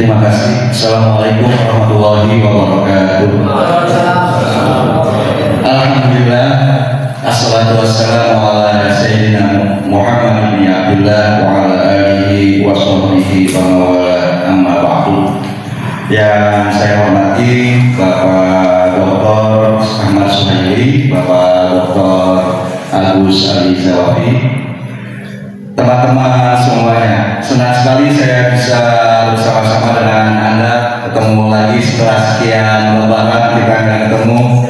Terima kasih. Assalamualaikum warahmatullahi wabarakatuh. Alhamdulillah, assalatu wassalamu ala sayyidina Muhammad bin Abdullah wa ala alihi wa sahbihi wa mawala, amma ba'du. Yang saya hormati Bapak Dr. Ahmad Suhaili, Bapak Dr. Agus Ali Zawafi, teman-teman semuanya, senang sekali saya bisa bersama-sama dengan Anda, ketemu lagi setelah sekian lebaran kita nggak ketemu.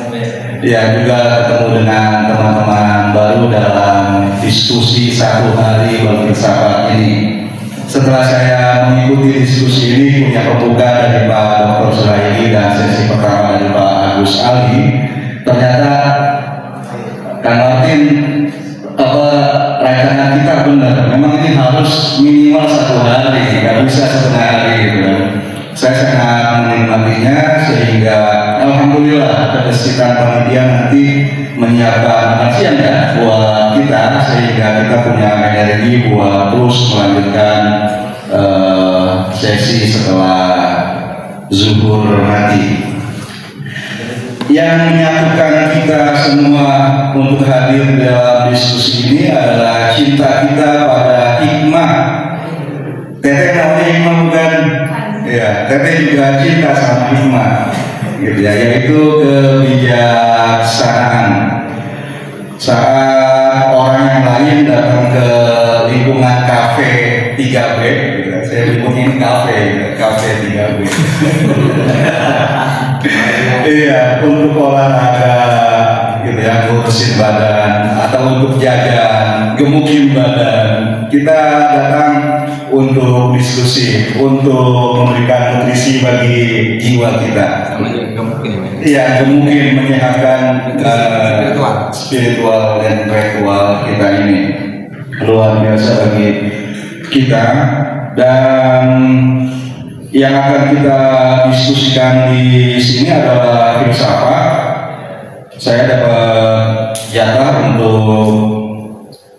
Ya, juga ketemu dengan teman-teman baru dalam diskusi satu hari berfilsafat ini. Setelah saya mengikuti diskusi ini, punya pembuka dari Pak Dr. Suhaili dan sesi pertama dari Pak Agus Ali, ternyata Kang Martin rancangan kita benar. Memang ini harus minimal satu hari, nggak bisa setengah hari gitu. Saya sangat menikmatinya sehingga alhamdulillah kebersihan panitia nanti menyiapkan makan siang ya buat kita, sehingga kita punya energi buat terus melanjutkan sesi setelah zuhur nanti. Yang menyatukan kita semua untuk hadir dalam diskusi ini adalah cinta kita pada hikmah. Teteh namanya hikmah bukan? Ya, Teteh juga cinta sama hikmah, gitu ya, yaitu kebijaksanaan. Saat orang yang lain datang ke lingkungan kafe 3B, gitu, saya lingkungin kafe 3B. Iya, untuk olahraga gitu ya, ngurusin badan atau untuk jajan, gemukin badan. Kita datang untuk diskusi, untuk memberikan nutrisi bagi jiwa kita. Iya, gemukin, menyehatkan spiritual dan intelektual kita ini. Luar biasa bagi kita. Dan yang akan kita diskusikan di sini adalah filsafat. Saya dapat jatah untuk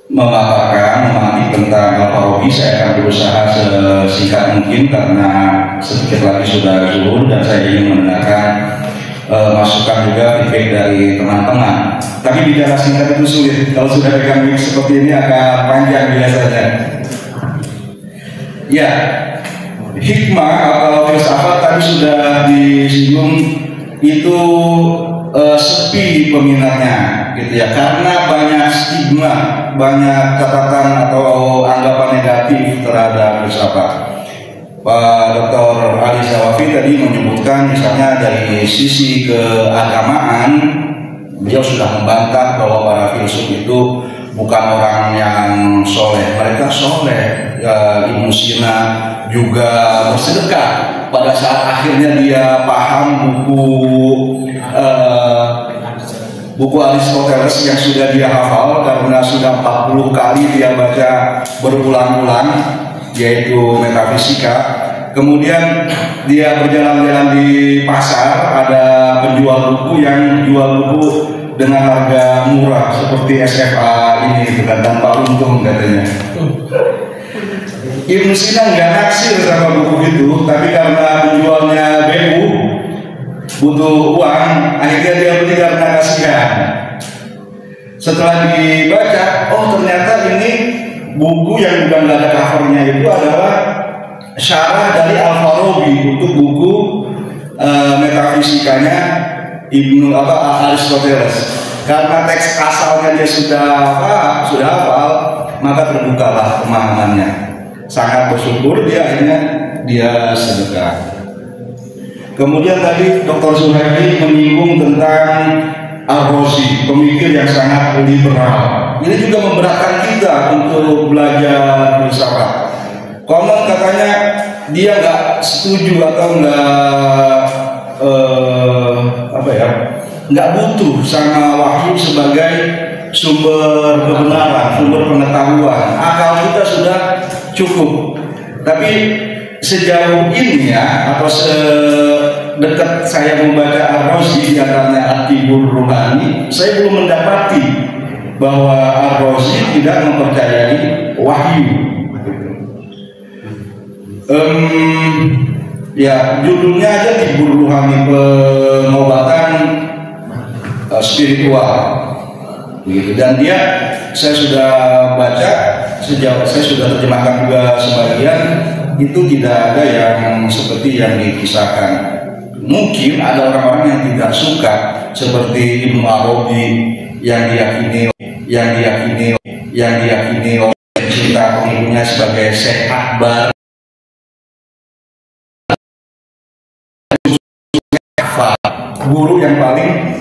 memaparkan tentang Al-Farabi. Saya akan berusaha sesingkat mungkin karena sedikit lagi sudah zuhur dan saya ingin mendengarkan masukan juga feedback dari teman-teman. Tapi bicara singkat itu sulit. Kalau sudah pegang mic seperti ini akan panjang biasanya. Ya, hikmah atau filsafat tadi sudah disinggung, itu sepi peminatnya gitu ya, karena banyak stigma, banyak catatan atau anggapan negatif terhadap filsafat. Pak Dr. Ali Zawafi tadi menyebutkan misalnya dari sisi keagamaan, beliau sudah membantah bahwa para filsuf itu bukan orang yang soleh. Mereka soleh. Ibnu Sina juga bersedekah pada saat akhirnya dia paham buku Aristoteles yang sudah dia hafal karena sudah 40 kali dia baca berulang-ulang, yaitu metafisika. Kemudian dia berjalan-jalan di pasar, ada penjual buku yang jual buku dengan harga murah seperti SFA ini, bukan tanpa untung katanya. Ibnu Sina nggak naksir sama buku itu, tapi karena penjualnya bebu, butuh uang, akhirnya dia beli karena kasihan. Setelah dibaca, oh ternyata ini buku yang bukan ada covernya itu adalah syarah dari Al-Farabi untuk buku metafisikanya Ibnu Aristoteles. Karena teks asalnya dia sudah hafal, maka terbukalah pemahamannya. Sangat bersyukur dia akhirnya dia sedekah. Kemudian tadi Dr. Suhaili menyinggung tentang Ar-Razi, pemikir yang sangat liberal. Ini juga memberatkan kita untuk belajar filsafat. Konon katanya dia nggak setuju atau nggak butuh sama wahyu sebagai sumber kebenaran, sumber pengetahuan. Akal kita sudah cukup. Tapi sejauh ini ya, atau sedekat saya membaca Ar-Razi di antaranya At-Tibur Ruhani, saya belum mendapati bahwa Ar-Razi tidak mempercayai wahyu. Ya judulnya aja Hibur Ruhani Pengobatan Spiritual begitu. Dan dia saya sudah baca, sejauh saya sudah terjemahkan juga sebagian, itu tidak ada yang seperti yang dikisahkan. Mungkin ada orang-orang yang tidak suka seperti Ibnu Arabi yang diyakini oleh cinta pengikutnya sebagai Syekh Akbar, guru yang paling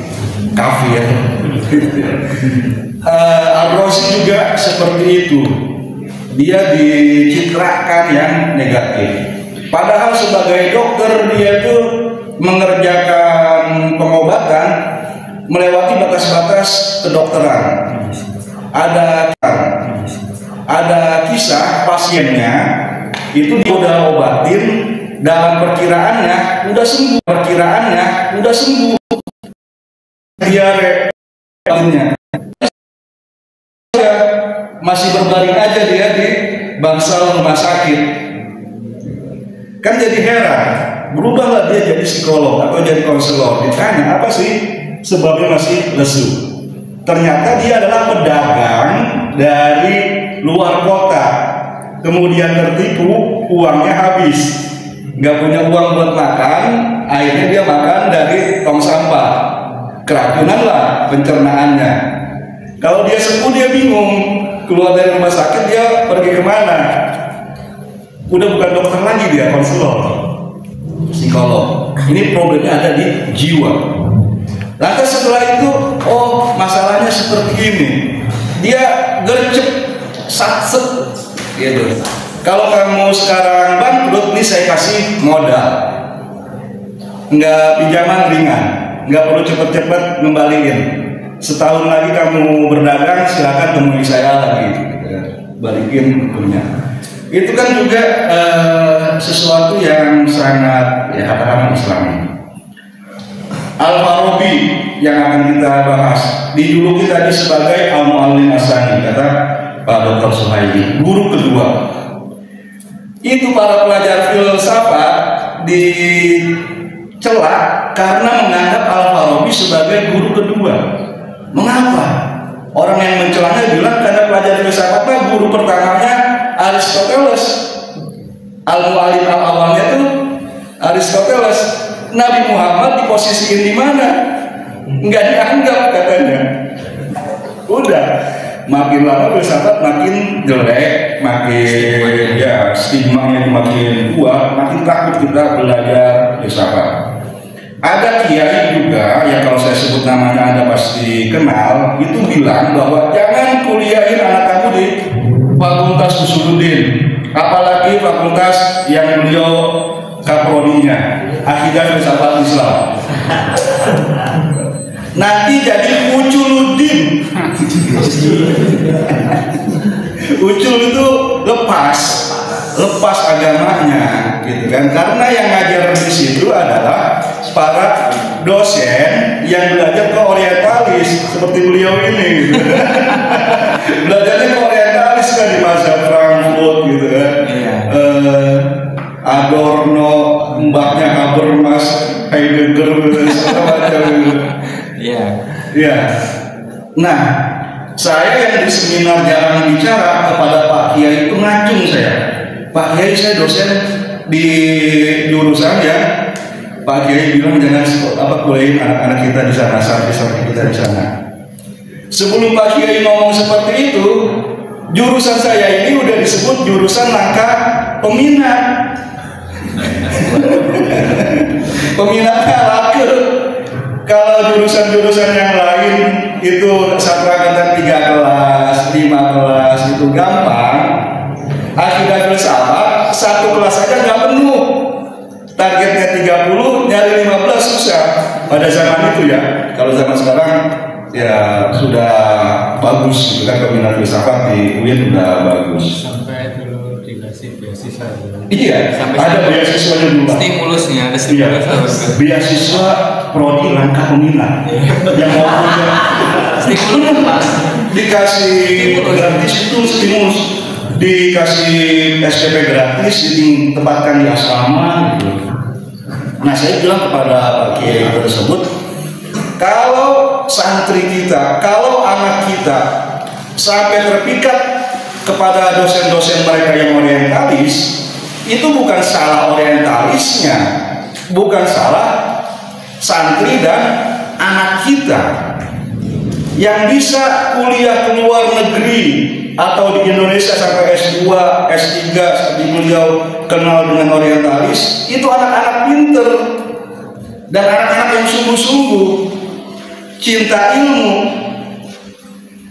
kafir. Al-Razi juga seperti itu, dia dicitrakan yang negatif. Padahal sebagai dokter dia itu mengerjakan pengobatan melewati batas-batas kedokteran. Ada kisah pasiennya itu dia udah obatin, dalam perkiraannya udah sembuh, diare masih berbaring aja dia di bangsal rumah sakit. Kan jadi heran, berubahlah dia jadi psikolog atau jadi konselor. Ditanya apa sih sebabnya masih lesu, ternyata dia adalah pedagang dari luar kota, kemudian tertipu, uangnya habis, nggak punya uang buat makan, akhirnya dia makan dari tong sampah, keracunan lah pencernaannya. Kalau dia sembuh dia bingung, keluar dari rumah sakit dia pergi kemana? Udah bukan dokter lagi, dia konselor, psikolog. Ini problemnya ada di jiwa. Lantas setelah itu, oh masalahnya seperti ini, dia gercep, satset, gitu. Kalau kamu sekarang bangkrut, nih saya kasih modal, nggak pinjaman ringan, nggak perlu cepet-cepet ngembaliin. Setahun lagi kamu berdagang, silakan temui saya lagi, balikin punya. Itu kan juga sesuatu yang sangat ya katakanlah Islami. Al-Farabi yang akan kita bahas dijuluki tadi sebagai Al-Mu'allim As-Sani, kata Pak Dr. Suhaili, guru kedua. Itu para pelajar filsafat dicela karena menganggap Al-Farabi sebagai guru kedua. Mengapa? Orang yang mencelanya bilang karena pelajar filsafatnya guru pertamanya Aristoteles, Al-Mu'allim al-awalnya itu Aristoteles. Nabi Muhammad diposisiin di mana? Nggak dianggap katanya. Udah, makin lama filsafat makin jelek, makin ya stigmanya makin kuat, makin takut kita belajar filsafat. Ada kiai juga yang kalau saya sebut namanya Anda pasti kenal, itu bilang bahwa jangan kuliahin anak kamu di Fakultas Usuluddin, apalagi fakultas yang beliau kaprodinya, Akidah Filsafat Islam. Nanti jadi Uculuddin. Ucul itu lepas agamanya, gitu kan? Karena yang ngajar di situ adalah para dosen yang belajar ke orientalis seperti beliau ini, gitu. Belajarnya ke orientalis kan di masa Frankfurt, gitu kan? Adorno, mbaknya Habermas, Heidegger, segala macam gitu. Iya. Nah, saya yang di seminar jarang bicara kepada Pak Kiai itu ngacung saya. Pak Kiai, saya dosen di jurusan yang Pak Kiai bilang jangan kuliahin anak-anak kita di sana, santri-santri kita di sana. Sebelum Pak Kiai ngomong seperti itu, jurusan saya ini udah disebut jurusan langka peminat. Peminatnya laku. Kalau jurusan-jurusan yang lain itu satu angkatan 3 kelas, 5 kelas itu gampang. Akidah filsafat satu kelas aja nggak penuh. Targetnya 30, nyari 15 susah. Pada zaman itu ya. Kalau zaman sekarang ya sudah bagus gitu kan, peminat filsafat di UIN udah bagus. Sampai dulu dikasih beasiswa. Iya, ada beasiswanya dulu. Stimulusnya ada stimulus. Iya, beasiswa prodi langkah peminat. Yang mau punya Stimulus Pak. dikasih gratis itu stimulus, dikasih SPP gratis, ditempatkan di asrama gitu. Nah, saya bilang kepada Pak Kiai tersebut, kalau santri kita, kalau anak kita sampai terpikat kepada dosen-dosen mereka yang orientalis, itu bukan salah orientalisnya, bukan salah santri dan anak kita. Yang bisa kuliah ke luar negeri atau di Indonesia sampai S2, S3 seperti beliau kenal dengan orientalis, itu anak-anak pinter dan anak-anak yang sungguh-sungguh cinta ilmu.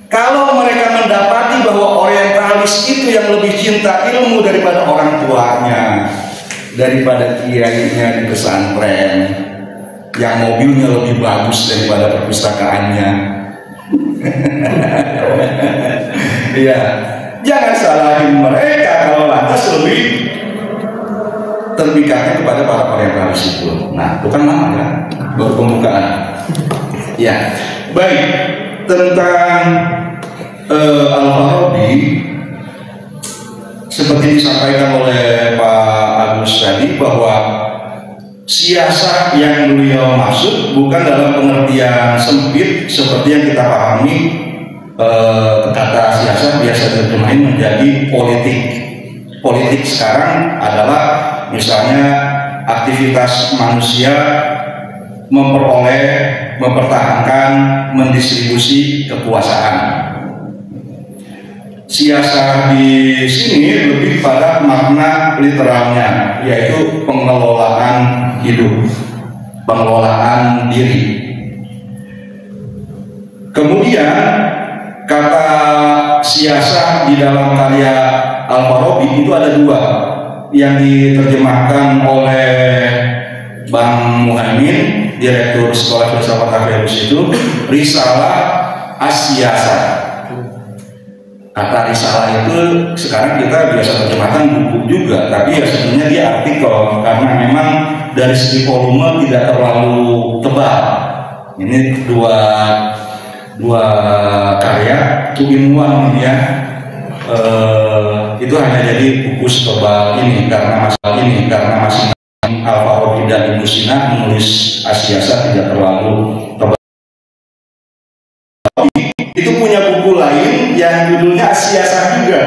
Kalau mereka mendapati bahwa orientalis itu yang lebih cinta ilmu daripada orang tuanya, daripada kiainya di pesantren, yang mobilnya lebih bagus daripada perpustakaannya. Iya, jangan salahin mereka kalau lantas lebih terpikatnya kepada para orientalis itu. Nah, itu kan lama ya, baru pembukaan. Ya, baik, tentang Al-Farabi seperti disampaikan oleh Pak Agus tadi, bahwa siasat yang beliau maksud bukan dalam pengertian sempit seperti yang kita pahami. Kata siasat biasa diterjemahin menjadi politik. Politik sekarang adalah misalnya aktivitas manusia memperoleh, mempertahankan, mendistribusi kekuasaan. Siasat di sini lebih pada makna literalnya, yaitu pengelolaan hidup, pengelolaan diri. Kemudian kata siasat di dalam karya Al-Farabi itu ada dua, yang diterjemahkan oleh Bang Muhammad, Direktur Sekolah Filsafat Averus, itu Risalah As-Siyasah. Kata risalah itu sekarang kita biasa terjemahkan buku juga, tapi ya sebenarnya dia artikel, karena memang dari segi volume tidak terlalu tebal. Ini dua karya ilmuwan ya. Itu hanya jadi buku setebal ini karena masing-masing Al-Farabi dan Ibnu Sina menulis As-Siyasah tidak terlalu tebal. Itu punya buku lain yang judulnya As-Siyasah juga,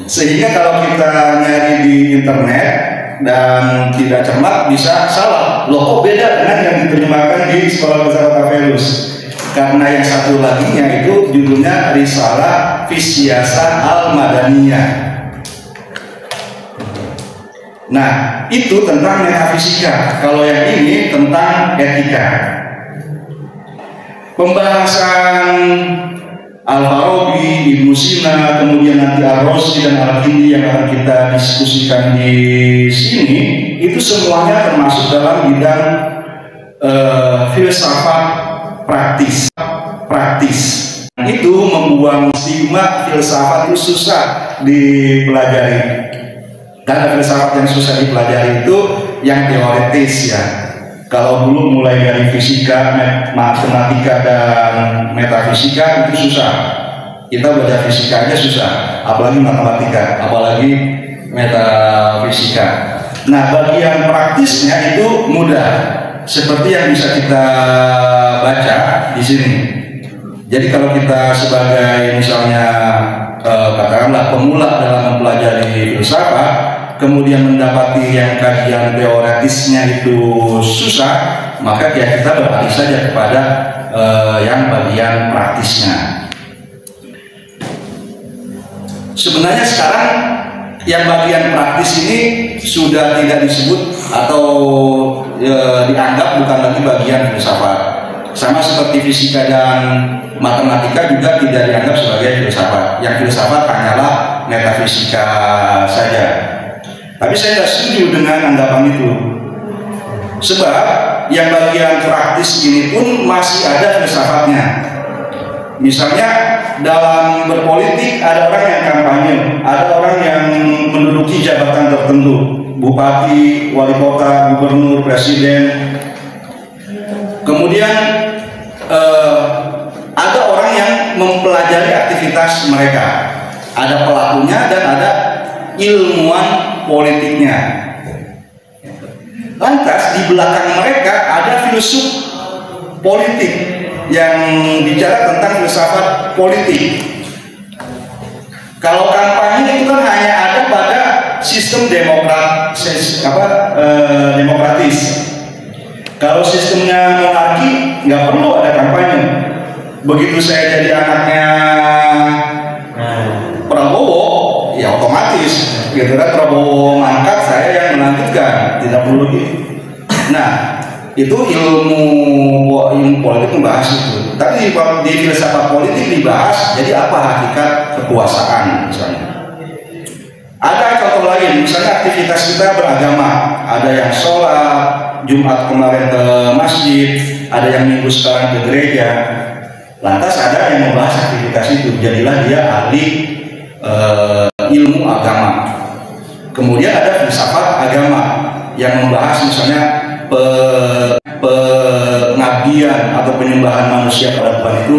sehingga kalau kita nyari di internet dan tidak cermat bisa salah, loh kok beda dengan yang diterjemahkan di Sekolah Filsafat Averus, karena yang satu laginya itu judulnya Risalah Fis-Siyasah Al-Madaniyah. Nah, itu tentang metafisika, kalau yang ini tentang etika. Pembahasan Al-Farabi, Ibnu Sina, kemudian nanti Ar-Razi dan Al-Kindi yang akan kita diskusikan di sini, itu semuanya termasuk dalam bidang filsafat praktis. Itu membuang stigma filsafat itu susah dipelajari. Karena filsafat yang susah dipelajari itu yang teoritis ya. Kalau dulu mulai dari fisika, matematika dan metafisika itu susah. Kita belajar fisika aja susah, apalagi matematika, apalagi metafisika. Nah, bagian praktisnya itu mudah, seperti yang bisa kita baca di sini. Jadi kalau kita sebagai misalnya katakanlah pemula dalam mempelajari filsafat, kemudian mendapati yang kajian teoritisnya itu susah, maka kita beralih saja kepada yang bagian praktisnya. Sebenarnya sekarang yang bagian praktis ini sudah tidak disebut atau dianggap bukan lagi bagian filsafat. Sama seperti fisika dan matematika juga tidak dianggap sebagai filsafat. Yang filsafat hanyalah metafisika saja. Tapi saya tidak setuju dengan anggapan itu. Sebab yang bagian praktis ini pun masih ada filsafatnya. Misalnya dalam berpolitik ada orang yang kampanye, ada orang yang menduduki jabatan tertentu, bupati, wali kota, gubernur, presiden. Kemudian ada orang yang mempelajari aktivitas mereka. Ada pelakunya dan ada ilmuwan politiknya. Lantas di belakang mereka ada filsuf politik yang bicara tentang filsafat politik. Kalau kampanye itu kan hanya ada pada sistem demokratis. Kalau sistemnya monarki nggak perlu ada kampanye. Begitu saya jadi anaknya Prabowo, ya otomatis gitu kan, Prabowo mangkat, saya yang melanjutkan, tidak perlu gitu. Nah, itu ilmu politik membahas itu. Tapi di filsafat politik dibahas jadi apa hakikat kekuasaan misalnya. Ada contoh lain, misalnya aktivitas kita beragama, ada yang sholat Jumat kemarin ke masjid, ada yang minggu sekarang ke gereja. Lantas ada yang membahas aktivitas itu, jadilah dia ahli ilmu agama. Kemudian ada filsafat agama yang membahas misalnya pengabdian atau penyembahan manusia pada Tuhan itu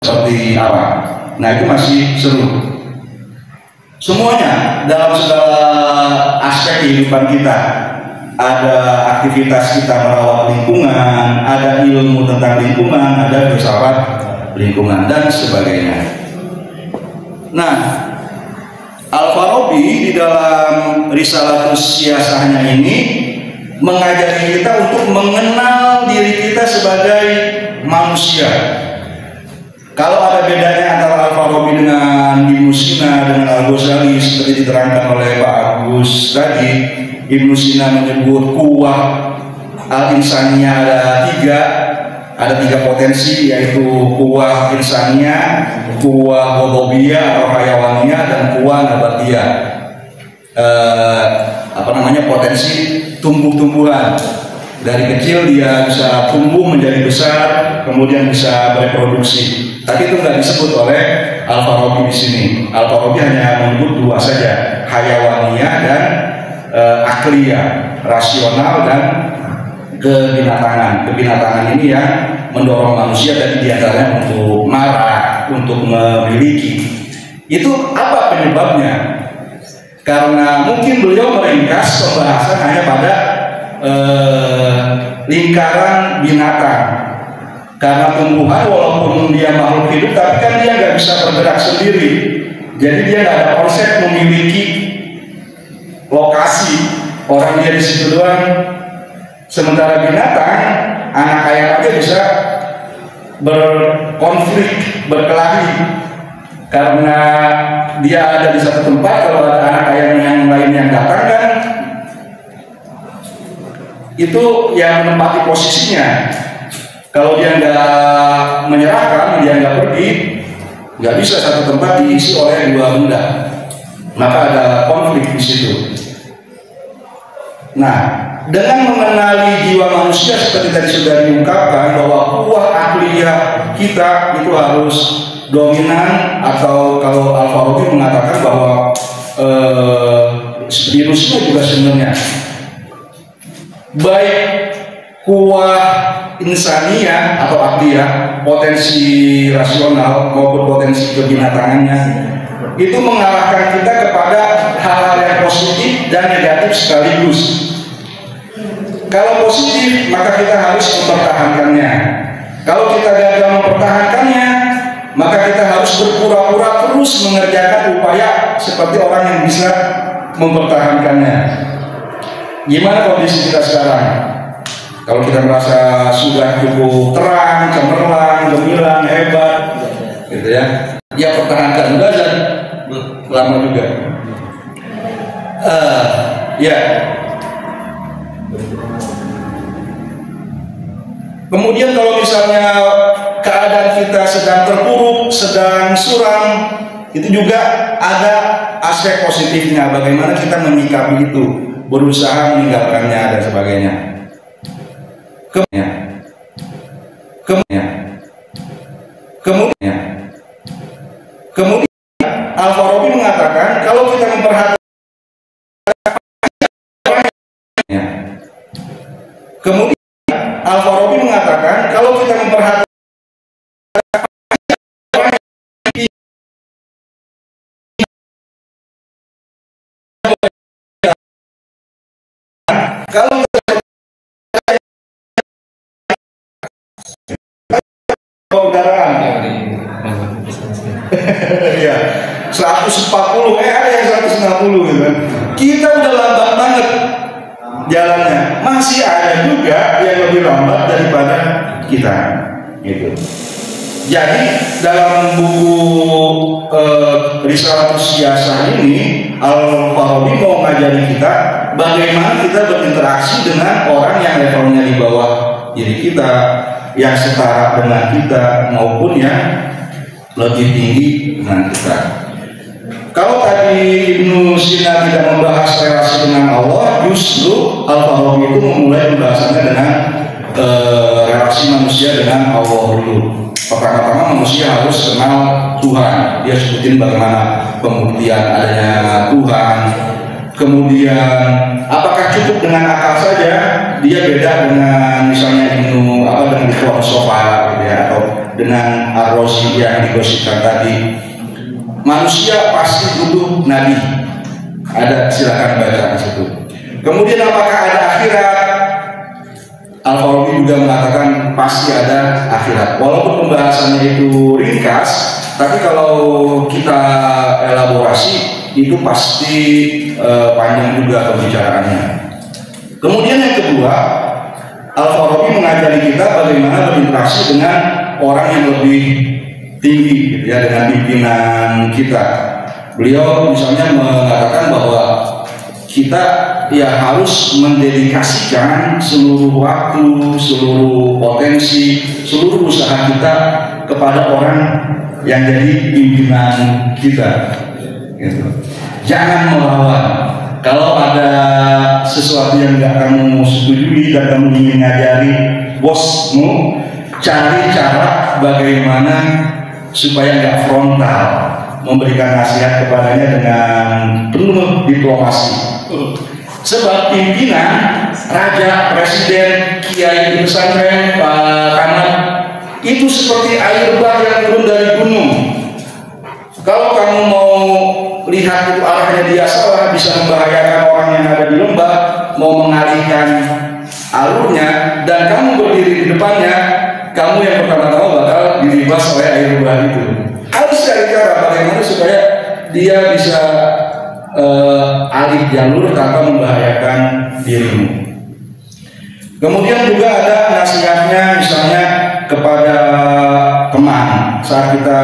seperti apa. Nah, itu masih seru. Semuanya dalam segala aspek kehidupan kita, ada aktivitas kita merawat lingkungan, ada ilmu tentang lingkungan, ada filsafat lingkungan dan sebagainya. Nah, Al-Farabi di dalam Risalatus Siyasahnya ini mengajari kita untuk mengenal diri kita sebagai manusia. Kalau ada bedanya antara Al-Farabi dengan Ibnu Sina dengan Al-Ghazali seperti diterangkan oleh Pak Agus tadi, Ibnu Sina menyebut kuwah al-insaniyah ada tiga potensi, yaitu kuwah insaniyah, kuwah ghadabiyah atau hayawaniyah, dan kuwah nabatiyah. Potensi tumbuh-tumbuhan. Dari kecil dia bisa tumbuh menjadi besar, kemudian bisa bereproduksi. Tapi itu nggak disebut oleh Al-Farabi di sini. Al-Farabi hanya menyebut dua saja, hayawaniyah dan akliyah, rasional dan kebinatangan. Kebinatangan ini yang mendorong manusia tadi diantaranya untuk marah, untuk memiliki. Itu apa penyebabnya? Karena mungkin beliau meringkas pembahasan hanya pada lingkaran binatang. Karena tumbuhan walaupun dia makhluk hidup, tapi kan dia nggak bisa bergerak sendiri. Jadi dia nggak ada konsep memiliki lokasi, orang dia di situ doang. Sementara binatang, anak ayam aja bisa berkonflik, berkelahi, karena dia ada di satu tempat. Kalau ada anak ayam yang lain yang datang kan, itu yang menempati posisinya. Kalau dia nggak menyerahkan, dia nggak pergi, nggak bisa satu tempat diisi oleh dua benda, maka ada konflik di situ. Nah, dengan mengenali jiwa manusia seperti tadi sudah diungkapkan, bahwa kuwah akliyah kita itu harus dominan, atau kalau Al-Farabi mengatakan bahwa virusnya juga sebenarnya baik kuwah insaniyah atau akliyah, potensi rasional maupun potensi kebinatangannya, itu mengarahkan kita kepada hal-hal yang positif dan negatif sekaligus. Kalau positif, maka kita harus mempertahankannya. Kalau kita gagal mempertahankannya, maka kita harus berpura-pura terus mengerjakan upaya seperti orang yang bisa mempertahankannya. Gimana kondisi kita sekarang? Kalau kita merasa sudah cukup terang, cemerlang, gemilang, hebat, gitu ya, ya pertahankan. Udah dan lama juga. Ya. Kemudian kalau misalnya keadaan kita sedang terpuruk, sedang suram, itu juga ada aspek positifnya. Bagaimana kita menyikapi itu, berusaha meninggalkannya dan sebagainya. Kemudian Al-Farabi mengatakan kalau kita memperhatikan Al-Farabi mengatakan kalau kita memperhatikan kalau 140, ada yang 160 gitu kan. Kita udah lambat banget jalannya. Masih ada juga yang lebih lambat daripada kita gitu. Jadi dalam buku Risalatus Syiasah ini Al-Farabi mau ngajari kita bagaimana kita berinteraksi dengan orang yang levelnya di bawah diri kita, yang setara dengan kita maupun yang lebih tinggi dengan kita. Kalau tadi Ibnu Sina tidak membahas relasi dengan Allah, justru Al-Farabi itu memulai pembahasannya dengan relasi manusia dengan Allah dulu. Pertama-tama manusia harus kenal Tuhan. Dia sebutin bagaimana pembuktian adanya Tuhan. Kemudian apakah cukup dengan akal saja? Dia beda dengan misalnya dengan filosofa gitu ya, atau dengan Ar-Razi yang digosipkan tadi. Manusia pasti butuh nabi. Ada, silakan baca di situ. Kemudian apakah ada akhirat? Al-Farabi juga mengatakan pasti ada akhirat. Walaupun pembahasannya itu ringkas, tapi kalau kita elaborasi itu pasti panjang juga pembicaraannya. Kemudian yang kedua, Al-Farabi mengajari kita bagaimana berinteraksi dengan orang yang lebih tinggi, gitu ya, dengan pimpinan kita. Beliau misalnya mengatakan bahwa kita ya harus mendedikasikan seluruh waktu, seluruh potensi, seluruh usaha kita kepada orang yang jadi pimpinan kita. Gitu. Jangan melawan. Kalau ada sesuatu yang nggak kamu setujui dan kamu ingin ngajari bosmu, cari cara bagaimana supaya nggak frontal, memberikan nasihat kepadanya dengan penuh diplomasi. Sebab pimpinan, raja, presiden, kiai di pesantren, Pak Kamat itu seperti air bah yang turun dari gunung. Kalau kamu mau lihat itu arahnya dia salah, bisa membahayakan orang yang ada di lembah, mau mengalihkan alurnya, dan kamu berdiri di depannya, kamu yang pertama-tama bakal diribas oleh air bah itu. Harus cari cara bagaimana supaya dia bisa alih jalur tanpa membahayakan dirimu. Kemudian juga ada nasihatnya misalnya kepada teman saat kita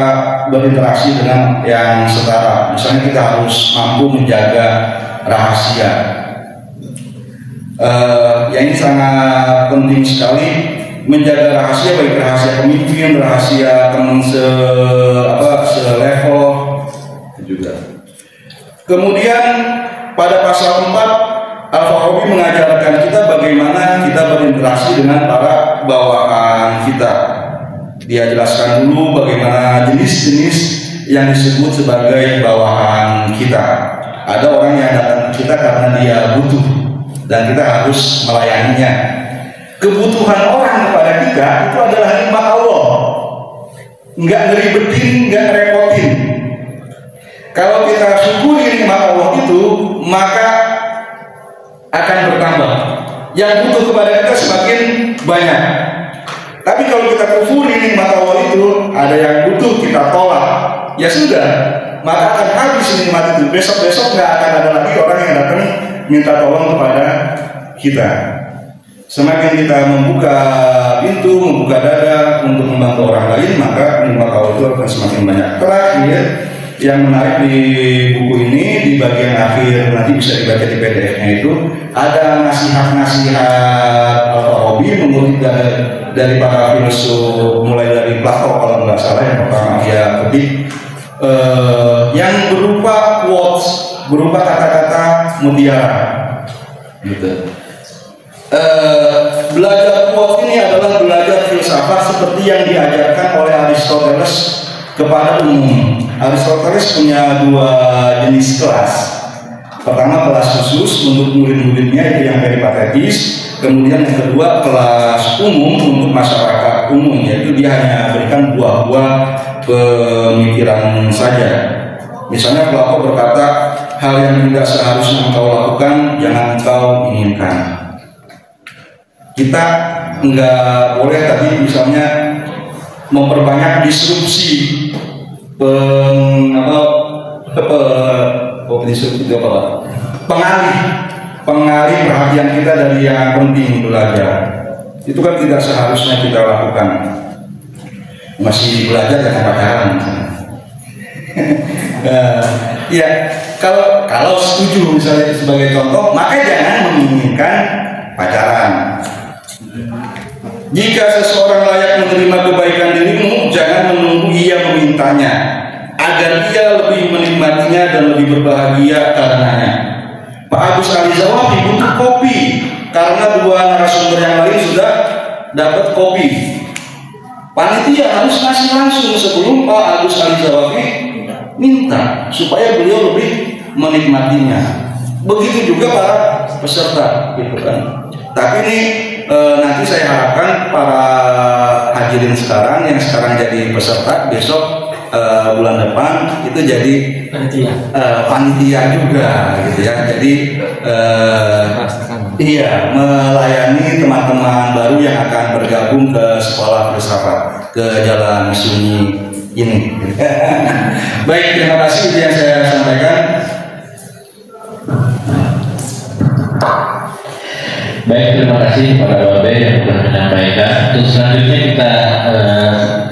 berinteraksi dengan yang setara. Misalnya kita harus mampu menjaga rahasia. Yang ini sangat penting sekali, menjaga rahasia, baik rahasia pemimpin, rahasia teman selevel juga. Kemudian pada pasal 4 Al-Farabi mengajarkan kita bagaimana kita berinteraksi dengan para bawahan kita. Dia jelaskan dulu bagaimana jenis-jenis yang disebut sebagai bawahan kita. Ada orang yang datang ke kita karena dia butuh dan kita harus melayaninya. Kebutuhan orang kepada kita itu adalah nikmat Allah. Nggak ngeribetin, nggak repotin. Kalau kita syukuri nikmat Allah itu, maka akan bertambah. Yang butuh kepada kita semakin banyak. Tapi kalau kita kufuri nikmat Allah itu, ada yang butuh kita tolak, ya sudah, maka akan habis nikmat itu. Besok-besok nggak akan ada lagi orang yang datang minta tolong kepada kita. Semakin kita membuka pintu, membuka dada untuk membantu orang lain, maka nikmat Allah itu akan semakin banyak. Terakhir, yang menarik di buku ini, di bagian akhir nanti bisa dibaca di PDF-nya itu ada nasihat-nasihat Al-Farabi mengutip dari para filsuf, mulai dari Plato kalau nggak salah yang pertama dia ketik, yang berupa quotes, berupa kata-kata mutiara gitu. Belajar quotes ini adalah belajar filsafat seperti yang diajarkan oleh Aristoteles kepada umum. Aristoteles punya dua jenis kelas. Pertama kelas khusus untuk murid-muridnya, itu yang peripatetis. Kemudian yang kedua kelas umum untuk masyarakat umum, yaitu dia hanya berikan buah-buah pemikiran saja. Misalnya Plato berkata, hal yang tidak seharusnya engkau lakukan jangan engkau inginkan. Kita nggak boleh tadi misalnya memperbanyak disrupsi Optimisme itu apa Pak? Pengalih perhatian kita dari yang penting belajar. Itu kan tidak seharusnya kita lakukan. Masih belajar jangan pacaran. Ya, kalau setuju misalnya sebagai contoh, maka jangan menginginkan pacaran. Jika seseorang layak menerima kebaikan dirimu, jangan menunggu ia memintanya, agar ia lebih menikmatinya dan lebih berbahagia karenanya. Pak Agus Alizawafi butuh kopi karena dua narasumber yang lain sudah dapat kopi. Panitia harus ngasih langsung sebelum Pak Agus Alizawafi minta, supaya beliau lebih menikmatinya. Begitu juga para peserta, gitu kan. Tapi ini nanti saya harapkan para hadirin sekarang yang sekarang jadi peserta, besok bulan depan itu jadi panitia juga, gitu ya. Jadi iya, melayani teman-teman baru yang akan bergabung ke sekolah filsafat, ke jalan sunyi ini. Baik, terima kasih yang saya sampaikan. Baik, terima kasih kepada Babe yang sudah menyampaikan. Untuk selanjutnya kita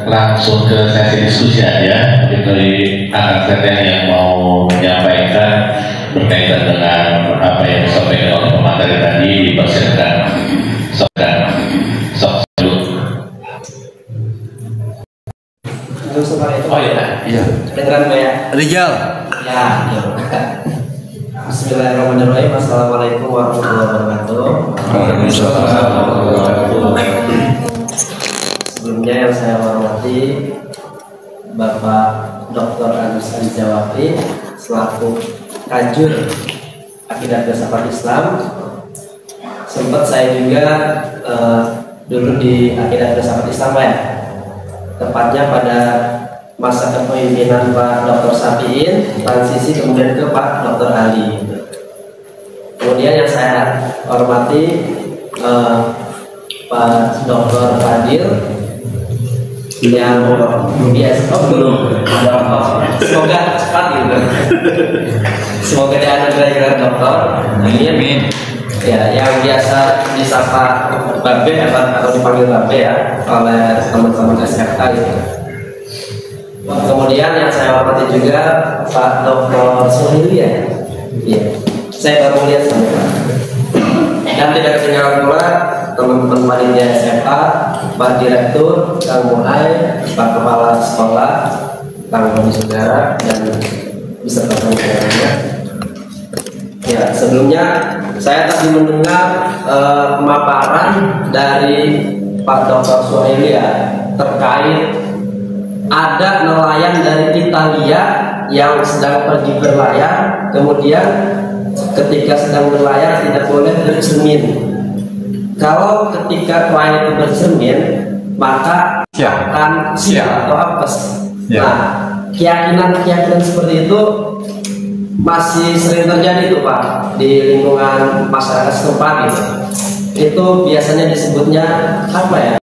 langsung ke sesi diskusi aja. Mungkin dari anak Teteh yang mau menyampaikan berkaitan dengan apa yang disampaikan oleh pemateri tadi, dipersilakan. Oh iya. Kedengeran Mbak ya? Rijal. Ya. Bismillahirrahmanirrahim. Assalamualaikum warahmatullahi wabarakatuh. Sebelumnya yang saya hormati Bapak Dr. Agus Alizawafi selaku Kajur Akidah Filsafat Islam. Sempat saya juga dulu di Akidah Filsafat Islam ya. Tepatnya pada masa kepemimpinan Pak Dr. Safiin, transisi kemudian ke Pak Dr. Ali. Kemudian yang saya hormati Pak Dr. Fadil yang biasa belum semoga cepat gitu. Semoga dia ada gelar doktor. Amin. Ya, yang biasa disapa Babe atau dipanggil Babe ya oleh teman-teman SFK gitu. Kemudian yang saya hormati juga Pak Dr. Suhili ya. Iya. Saya baru lihat sama. Dan tidak ketinggalan pula teman-teman panitia SMA, Pak Direktur, Kang Muhai, Pak Kepala Sekolah, Kang Budi Saudara, dan beserta panitia. Ya, sebelumnya saya tadi mendengar pemaparan dari Pak Dr. Suhili ya terkait ada nelayan dari Italia yang sedang pergi berlayar, kemudian ketika sedang berlayar tidak boleh bercermin. Kalau ketika nelayan itu bercermin, maka akan siap atau apes. Nah, keyakinan seperti itu masih sering terjadi tuh Pak di lingkungan masyarakat setempat gitu. Itu biasanya disebutnya apa ya?